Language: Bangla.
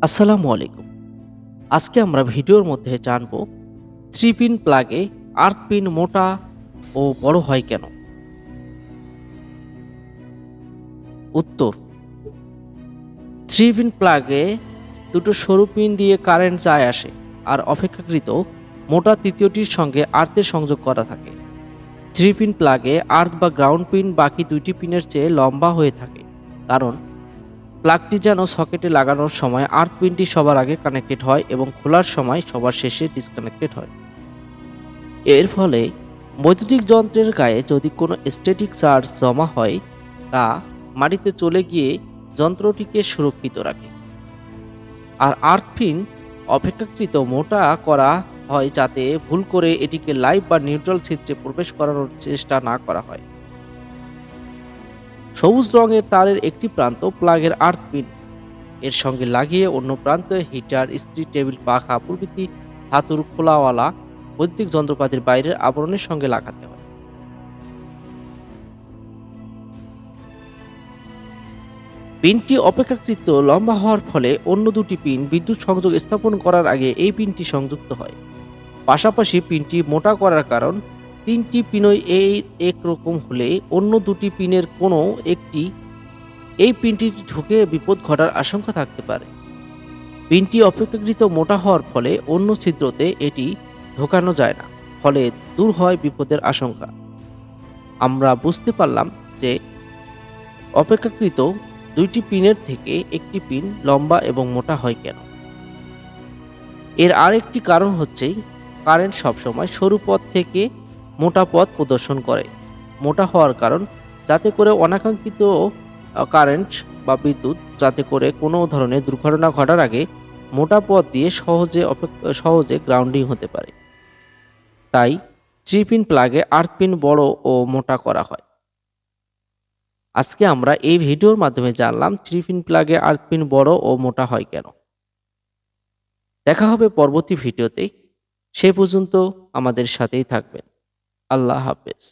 আসসালামু আলাইকুম। আজকে আমরা ভিডিওর মধ্যে জানব 3 পিন প্লাগে আর্থ পিন মোটা ও বড় হয় কেন? উত্তর: 3 পিন প্লাগে দুটো সরু পিন দিয়ে কারেন্ট যায় আসে আর অপেক্ষাকৃত মোটা তৃতীয়টির সঙ্গে আর্থের সংযোগ করা থাকে। 3 পিন প্লাগে আর্থ বা গ্রাউন্ড পিন বাকি দুইটি পিনের চেয়ে লম্বা হয়ে থাকে, কারণ প্লাগটি যেন সকেটে লাগানোর সময় আর্থ পিনটি সবার আগে কানেক্টেড হয় এবং খোলার সময় সবার শেষে ডিসকানেক্টেড হয়। এর ফলে বৈদ্যুতিক যন্ত্রের গায়ে যদি কোনো স্ট্যাটিক চার্জ জমা হয়, তা মাটিতে চলে গিয়ে যন্ত্রটিকে সুরক্ষিত রাখে। আর আর্থ পিন অপেক্ষাকৃত মোটা করা হয় যাতে ভুল করে এটিকে লাইভ বা নিউট্রাল ছিদ্রে প্রবেশ করানোর চেষ্টা না করা হয়। সবুজ রঙের তারের একটি প্রান্ত প্লাগের আর্থ পিন এর সঙ্গে লাগিয়ে অন্য প্রান্তে হিটার, ইস্ত্রি, টেবিল, পাখা প্রভৃতি ধাতুর খোলাওয়ালা বৈদ্যুতিক যন্ত্রপাতির বাইরের আবরণের সঙ্গে লাগাতে হয়। পিনটি অপেক্ষাকৃত লম্বা হওয়ার ফলে অন্য দুটি পিন বিদ্যুৎ সংযোগ স্থাপন করার আগে এই পিনটি সংযুক্ত হয়। পাশাপাশি পিনটি মোটা করার কারণ, তিনটি পিনই একরকম হলে অন্য দুটি পিনের কোনো একটি এই পিনটি ঢুকে বিপদ ঘটার আশঙ্কা থাকতে পারে। পিনটি অপেক্ষাকৃত মোটা হওয়ার ফলে অন্য ছিদ্রতে এটি ঢোকানো যায় না, ফলে দূর হয় বিপদের আশঙ্কা। আমরা বুঝতে পারলাম যে অপেক্ষাকৃত দুইটি পিনের থেকে একটি পিন লম্বা এবং মোটা হয় কেন। এর আরেকটি কারণ হচ্ছে কারেন্ট সবসময় সরু পথ থেকে মোটা পথ প্রদর্শন করে। মোটা হওয়ার কারণ, যাতে করে অনাকাঙ্ক্ষিত কারেন্ট বা বিদ্যুৎ যাতে করে কোনো ধরনের দুর্ঘটনা ঘটার আগে মোটা পথ দিয়ে সহজে গ্রাউন্ডিং হতে পারে। তাই 3 পিন প্লাগে আর্থ পিন বড় ও মোটা করা হয়। আজকে আমরা এই ভিডিওর মাধ্যমে জানলাম 3 পিন প্লাগে আর্থ পিন বড় ও মোটা হয় কেন। দেখা হবে পরবর্তী ভিডিওতে। সে পর্যন্ত আমাদের সাথেই থাকবেন। আল্লাহ হাফেজ।